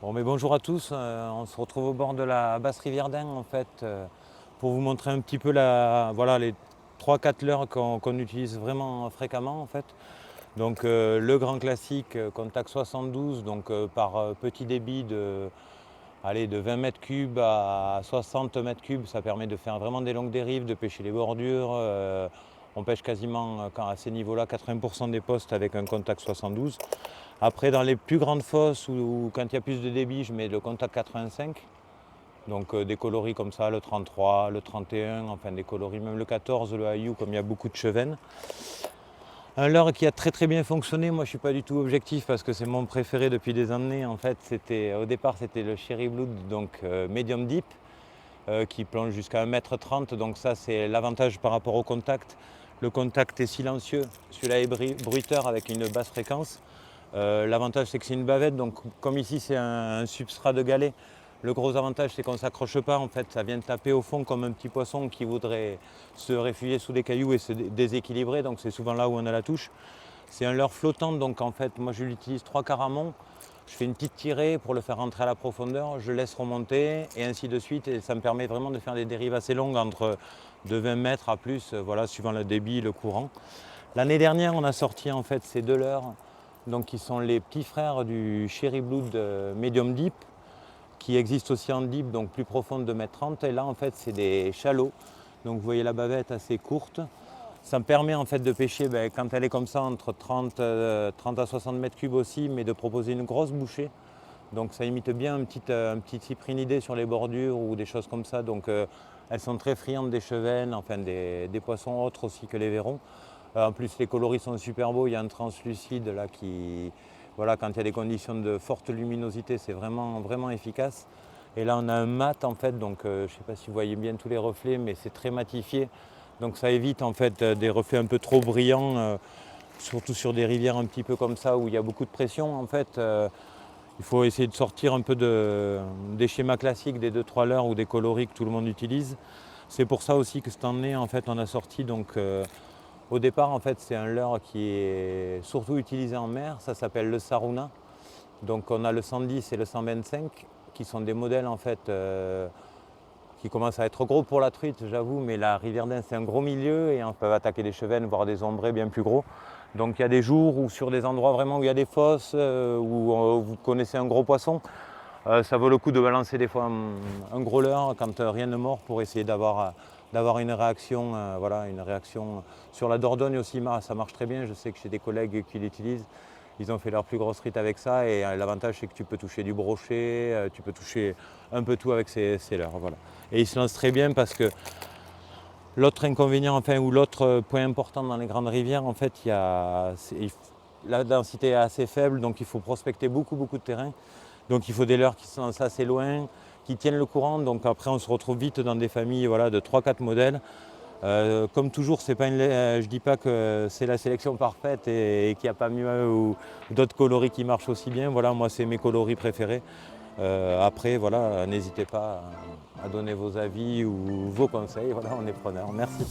Bon, mais bonjour à tous, on se retrouve au bord de la basse rivière d'Ain en fait pour vous montrer un petit peu voilà, les 3-4 leurres qu'on utilise vraiment fréquemment en fait. Donc le grand classique contact 72 donc par petit débit de 20 mètres cubes à 60 mètres cubes, ça permet de faire vraiment des longues dérives, de pêcher les bordures. On pêche quasiment à ces niveaux-là 80% des postes avec un contact 72. Après, dans les plus grandes fosses ou quand il y a plus de débit, je mets le contact 85. Donc des coloris comme ça, le 33, le 31, enfin des coloris, même le 14, le Ayou, comme il y a beaucoup de chevennes. Un leurre qui a très très bien fonctionné, moi je ne suis pas du tout objectif parce que c'est mon préféré depuis des années. En fait, au départ c'était le Cherry Blood, donc medium deep, qui plonge jusqu'à 1,30 m. Donc ça c'est l'avantage par rapport au contact. Le contact est silencieux, celui-là est bruiteur avec une basse fréquence. L'avantage c'est que c'est une bavette, donc comme ici c'est un substrat de galet, le gros avantage c'est qu'on ne s'accroche pas, en fait ça vient taper au fond comme un petit poisson qui voudrait se réfugier sous des cailloux et se déséquilibrer, donc c'est souvent là où on a la touche. C'est un leurre flottant, donc en fait moi je l'utilise 3/4 amont, je fais une petite tirée pour le faire rentrer à la profondeur, je laisse remonter et ainsi de suite, et ça me permet vraiment de faire des dérives assez longues entre de 20 mètres à plus, voilà, suivant le débit, le courant. L'année dernière on a sorti en fait ces deux leurres, donc qui sont les petits frères du Cherry Blood Medium Deep, qui existe aussi en deep, donc plus profonde de 2,30 m. Et là en fait c'est des chalots, donc vous voyez la bavette assez courte. Ça me permet en fait de pêcher quand elle est comme ça entre 30 à 60 mètres cubes aussi, mais de proposer une grosse bouchée. Donc ça imite bien un petit cyprinidé sur les bordures ou des choses comme ça. Donc elles sont très friandes des chevennes, enfin des poissons autres aussi que les vairons. En plus les coloris sont super beaux, il y a un translucide là qui, voilà, quand il y a des conditions de forte luminosité, c'est vraiment, vraiment efficace. Et là on a un mat en fait, donc je ne sais pas si vous voyez bien tous les reflets, mais c'est très matifié. Donc ça évite en fait des reflets un peu trop brillants, surtout sur des rivières un petit peu comme ça où il y a beaucoup de pression en fait. Il faut essayer de sortir un peu des schémas classiques des 2-3 leurres ou des coloris que tout le monde utilise. C'est pour ça aussi que cette année en fait on a sorti donc au départ en fait c'est un leurre qui est surtout utilisé en mer, ça s'appelle le Saruna. Donc on a le 110 et le 125 qui sont des modèles en fait qui commencent à être gros pour la truite, j'avoue, mais la rivière d'Ain c'est un gros milieu et on peut attaquer des chevennes, voire des ombrés bien plus gros. Donc il y a des jours où sur des endroits vraiment où il y a des fosses, où vous connaissez un gros poisson, ça vaut le coup de balancer des fois un gros leurre quand rien ne mord pour essayer d'avoir une réaction, voilà, une réaction. Sur la Dordogne aussi, ça marche très bien, je sais que j'ai des collègues qui l'utilisent. Ils ont fait leur plus grosse rite avec ça et l'avantage c'est que tu peux toucher du brochet, tu peux toucher un peu tout avec ces leurres. Voilà. Et ils se lancent très bien parce que l'autre inconvénient, enfin, ou l'autre point important dans les grandes rivières, en fait, la densité est assez faible, donc il faut prospecter beaucoup, beaucoup de terrain. Donc il faut des leurres qui sont assez loin, qui tiennent le courant. Donc après, on se retrouve vite dans des familles, voilà, de 3-4 modèles. Comme toujours, je ne dis pas que c'est la sélection parfaite et qu'il n'y a pas mieux ou d'autres coloris qui marchent aussi bien. Voilà, moi, c'est mes coloris préférés. Après, voilà, n'hésitez pas à donner vos avis ou vos conseils. Voilà, on est preneurs. Merci.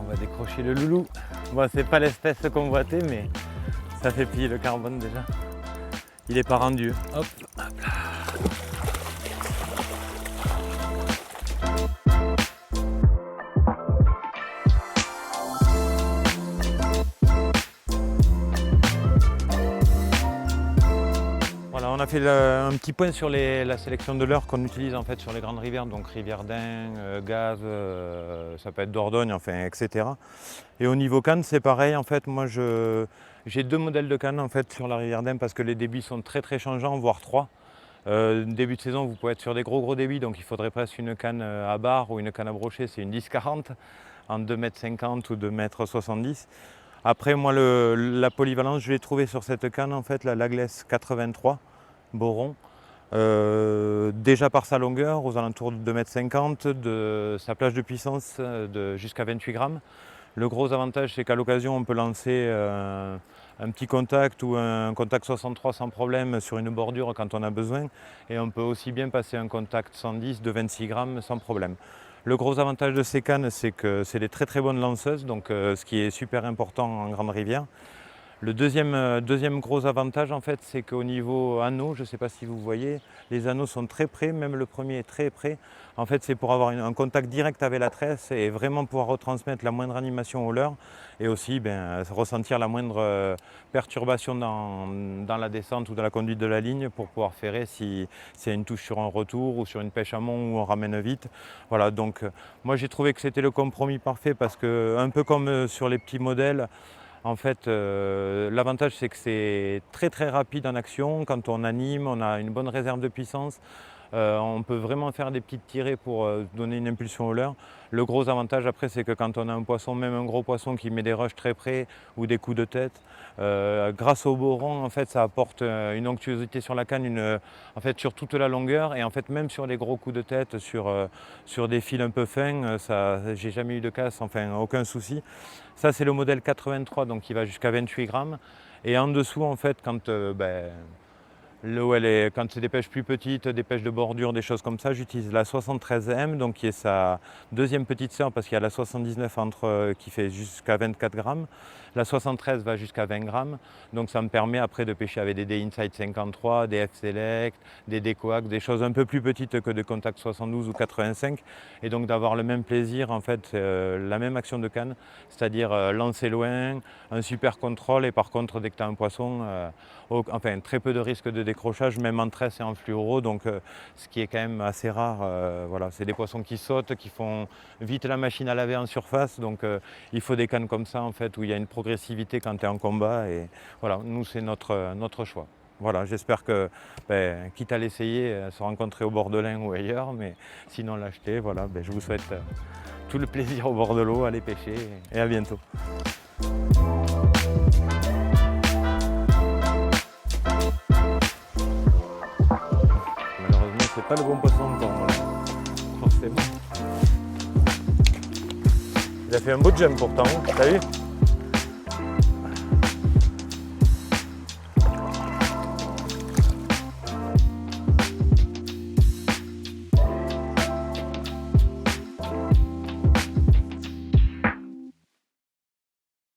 On va décrocher le loulou. Bon, c'est pas l'espèce convoitée, mais ça fait plier le carbone déjà. Il est pas rendu. Hop, hop là. Voilà, on a fait un petit point sur la sélection de leurres qu'on utilise en fait sur les grandes rivières, donc rivière d'Ain, Gave, ça peut être Dordogne, enfin, etc. Et au niveau canne, c'est pareil. En fait, moi, j'ai 2 modèles de canne en fait sur la rivière d'Ain parce que les débits sont très très changeants, voire 3. Début de saison, vous pouvez être sur des gros débits, donc il faudrait presque une canne à barre ou une canne à brochet, c'est une 10-40 en 2,50 m ou 2,70 m. Après, moi, la polyvalence, je l'ai trouvée sur cette canne, en fait, la Lagless 83 Boron. Déjà par sa longueur, aux alentours de 2,50 m, de sa plage de puissance jusqu'à 28 grammes. Le gros avantage, c'est qu'à l'occasion, on peut lancer un petit contact ou un contact 63 sans problème sur une bordure quand on a besoin. Et on peut aussi bien passer un contact 110 de 26 grammes sans problème. Le gros avantage de ces cannes, c'est que c'est des très très bonnes lanceuses, donc ce qui est super important en grande rivière. Le deuxième gros avantage, en fait, c'est qu'au niveau anneau, je ne sais pas si vous voyez, les anneaux sont très près, même le premier est très près. En fait, c'est pour avoir un contact direct avec la tresse et vraiment pouvoir retransmettre la moindre animation au leurre et aussi ressentir la moindre perturbation dans la descente ou dans la conduite de la ligne pour pouvoir ferrer s'il y a une touche sur un retour ou sur une pêche amont où on ramène vite. Voilà, donc moi j'ai trouvé que c'était le compromis parfait parce que, un peu comme sur les petits modèles, en fait, l'avantage c'est que c'est très très rapide en action. Quand on anime, on a une bonne réserve de puissance. On peut vraiment faire des petites tirées pour donner une impulsion au leurre. Le gros avantage après, c'est que quand on a un poisson, même un gros poisson qui met des rushs très près ou des coups de tête, grâce au boron, en fait, ça apporte une onctuosité sur la canne, en fait, sur toute la longueur. Et en fait, même sur les gros coups de tête, sur des fils un peu fins, j'ai jamais eu de casse, enfin aucun souci. Ça, c'est le modèle 83, donc qui va jusqu'à 28 grammes. Et en dessous, en fait, quand c'est des pêches plus petites, des pêches de bordure, des choses comme ça, j'utilise la 73M, donc qui est sa deuxième petite sœur, parce qu'il y a la 79 qui fait jusqu'à 24 grammes. La 73 va jusqu'à 20 grammes, donc ça me permet après de pêcher avec des D-Insight 53, des F-Select, des D-Coax, des choses un peu plus petites que des Contact 72 ou 85, et donc d'avoir le même plaisir, en fait, la même action de canne, c'est-à-dire lancer loin, un super contrôle, et par contre, dès que tu as un poisson, très peu de risque de décrochage, même en tresse et en fluoro, donc ce qui est quand même assez rare. Voilà, c'est des poissons qui sautent, qui font vite la machine à laver en surface, donc il faut des cannes comme ça, en fait, où il y a une progressivité quand tu es en combat, et voilà, nous c'est notre choix. Voilà, j'espère que, quitte à l'essayer, se rencontrer au bord de l'Ain ou ailleurs, mais sinon l'acheter, voilà, je vous souhaite tout le plaisir au bord de l'eau, allez pêcher, et à bientôt. Malheureusement, c'est pas le bon poisson encore, forcément. Il a fait un beau jump pourtant, t'as vu?